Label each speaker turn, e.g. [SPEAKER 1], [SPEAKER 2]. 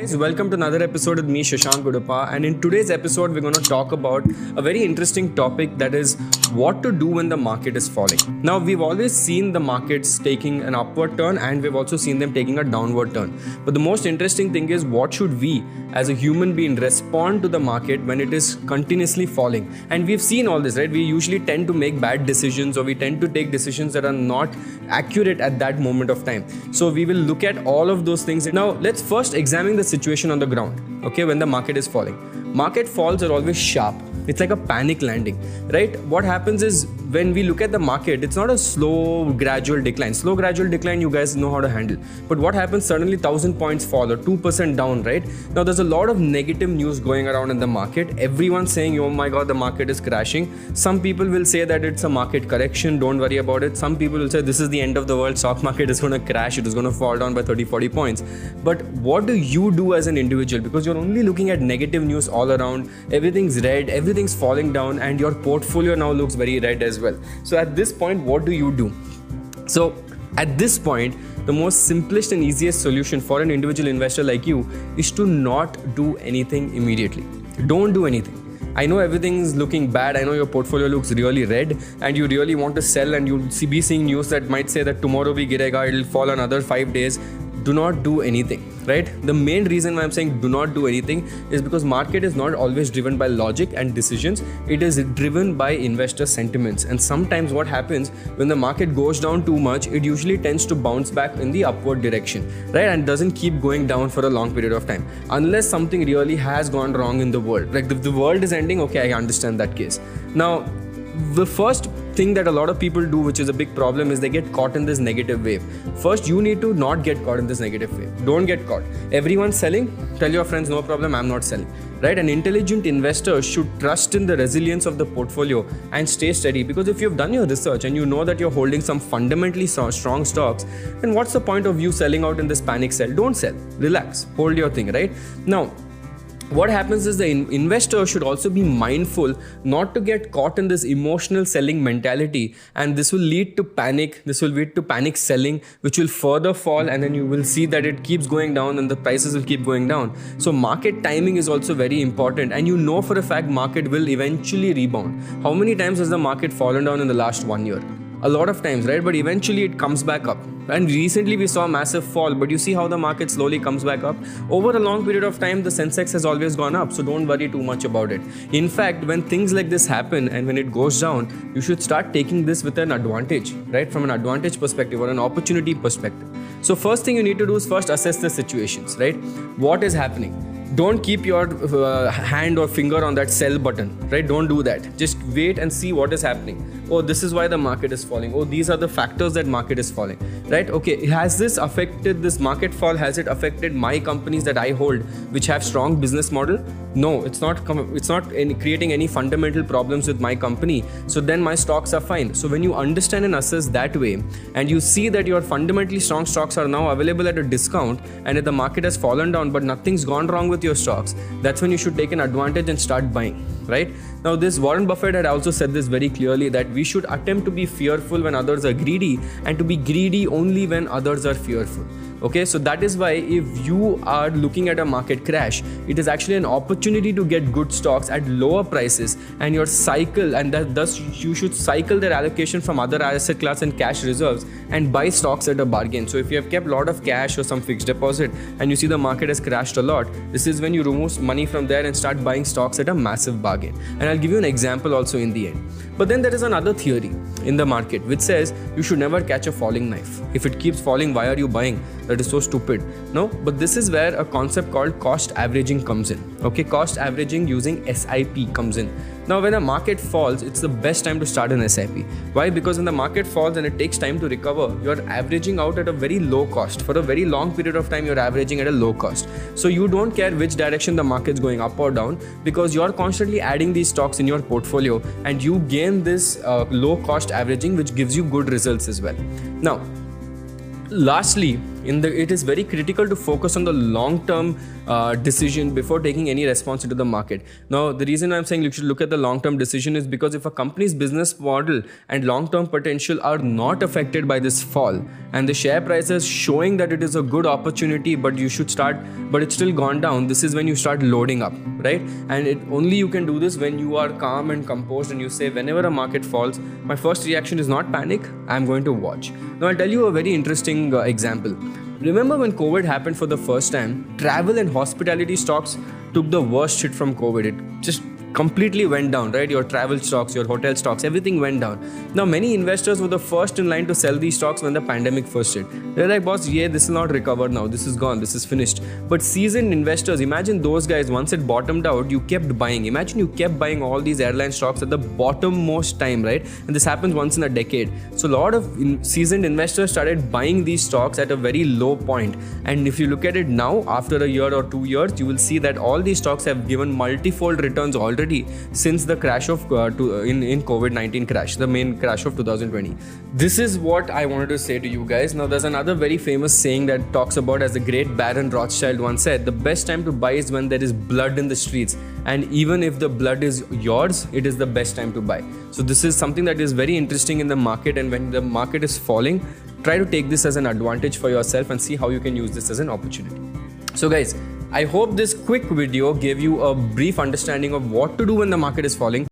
[SPEAKER 1] Guys, welcome to another episode with me, Shashank Gudappa. And in today's episode, we're going to talk about a very interesting topic, that is what to do when the market is falling. Now, we've always seen the markets taking an upward turn and we've also seen them taking a downward turn. But the most interesting thing is, what should we as a human being respond to the market when it is continuously falling? And we've seen all this, right? We usually tend to make bad decisions, or we tend to take decisions that are not accurate at that moment of time. So we will look at all of those things. Now, let's first examine the situation on the ground, okay, when the market is falling. Market falls are always sharp. It's like a panic landing, right? What happens is, when we look at the market, it's not a slow, gradual decline. Slow, gradual decline, you guys know how to handle. But what happens, suddenly 1,000 points fall or 2% down, right? Now, there's a lot of negative news going around in the market. Everyone's saying, oh my God, the market is crashing. Some people will say that it's a market correction, don't worry about it. Some people will say this is the end of the world, stock market is going to crash, it is going to fall down by 30, 40 points. But what do you do as an individual? Because you're only looking at negative news all around. Everything's red, everything's falling down, and your portfolio now looks very red as well. So at this point, what do you do? So at this point, the most simplest and easiest solution for an individual investor like you is to not do anything immediately. Don't do anything. I know everything is looking bad. I know your portfolio looks really red and you really want to sell, and you'll be seeing news that might say that tomorrow bhi girega, it'll fall another 5 days. Do not do anything, right? The main reason why I'm saying do not do anything is because market is not always driven by logic and decisions. It is driven by investor sentiments. And sometimes what happens when the market goes down too much, it usually tends to bounce back in the upward direction, right? And doesn't keep going down for a long period of time, unless something really has gone wrong in the world. Like if the world is ending, okay, I understand that case. Now, the first thing that a lot of people do, which is a big problem, is they get caught in this negative wave. First, you need to not get caught in this negative wave. Don't get caught. Everyone's selling, tell your friends, no problem, I'm not selling, right? An intelligent investor should trust in the resilience of the portfolio and stay steady, because if you've done your research and you know that you're holding some fundamentally strong stocks, then what's the point of you selling out in this panic sell? Don't sell. Relax. Hold your thing, right? Now, what happens is the investor should also be mindful not to get caught in this emotional selling mentality, and this will lead to panic. This will lead to panic selling, which will further fall, and then you will see that it keeps going down and the prices will keep going down. So market timing is also very important, and you know for a fact market will eventually rebound. How many times has the market fallen down in the last 1 year? A lot of times, right? But eventually it comes back up. And recently we saw a massive fall, but you see how the market slowly comes back up. Over a long period of time, the Sensex has always gone up, so don't worry too much about it. In fact, when things like this happen and when it goes down, you should start taking this with an advantage, right? From an advantage perspective or an opportunity perspective. So first thing you need to do is first assess the situations, right? What is happening? Don't keep your hand or finger on that sell button, right? Don't do that. Just wait and see what is happening. Oh, this is why the market is falling. Oh, these are the factors that market is falling, right? Okay, has this affected this market fall? Has it affected my companies that I hold, which have strong business model? No, it's not creating any fundamental problems with my company. So then my stocks are fine. So when you understand and assess that way, and you see that your fundamentally strong stocks are now available at a discount, and if the market has fallen down but nothing's gone wrong with your stocks, that's when you should take an advantage and start buying, right? Now, this Warren Buffett had also said this very clearly, that we should attempt to be fearful when others are greedy, and to be greedy only when others are fearful. Okay, so that is why if you are looking at a market crash, it is actually an opportunity to get good stocks at lower prices, and your cycle, and thus you should cycle their allocation from other asset class and cash reserves and buy stocks at a bargain. So if you have kept a lot of cash or some fixed deposit and you see the market has crashed a lot, this is when you remove money from there and start buying stocks at a massive bargain. And I'll give you an example also in the end. But then there is another theory in the market which says you should never catch a falling knife. If it keeps falling, why are you buying? That is so stupid. No, but this is where a concept called cost averaging comes in. Okay, cost averaging using SIP comes in. Now, when a market falls, it's the best time to start an SIP. Why? Because when the market falls and it takes time to recover, you're averaging out at a very low cost. For a very long period of time, you're averaging at a low cost. So you don't care which direction the market's going, up or down, because you're constantly adding these stocks in your portfolio, and you gain this low cost averaging, which gives you good results as well. Now, lastly, it is very critical to focus on the long-term decision before taking any response into the market. Now, the reason I'm saying you should look at the long-term decision is because if a company's business model and long-term potential are not affected by this fall, and the share price is showing that it is a good opportunity, but it's still gone down, this is when you start loading up, right? And only you can do this when you are calm and composed, and you say, whenever a market falls, my first reaction is not panic, I'm going to watch. Now, I'll tell you a very interesting example. Remember when COVID happened for the first time, travel and hospitality stocks took the worst hit from COVID. It just completely went down, right? Your travel stocks, your hotel stocks, everything went down. Now, many investors were the first in line to sell these stocks when the pandemic first hit. They're like, boss, yeah, this will not recover now. This is gone. This is finished. But seasoned investors, imagine those guys, once it bottomed out, you kept buying. Imagine you kept buying all these airline stocks at the bottommost time, right? And this happens once in a decade. So a lot of seasoned investors started buying these stocks at a very low point. And if you look at it now, after a year or 2 years, you will see that all these stocks have given multifold returns already since the crash of in COVID-19 crash, the main crash of 2020. This is what I wanted to say to you guys. Now, there's another very famous saying that talks about, as the great Baron Rothschild once said, the best time to buy is when there is blood in the streets. And even if the blood is yours, it is the best time to buy. So this is something that is very interesting in the market. And when the market is falling, try to take this as an advantage for yourself and see how you can use this as an opportunity. So guys, I hope this quick video gave you a brief understanding of what to do when the market is falling.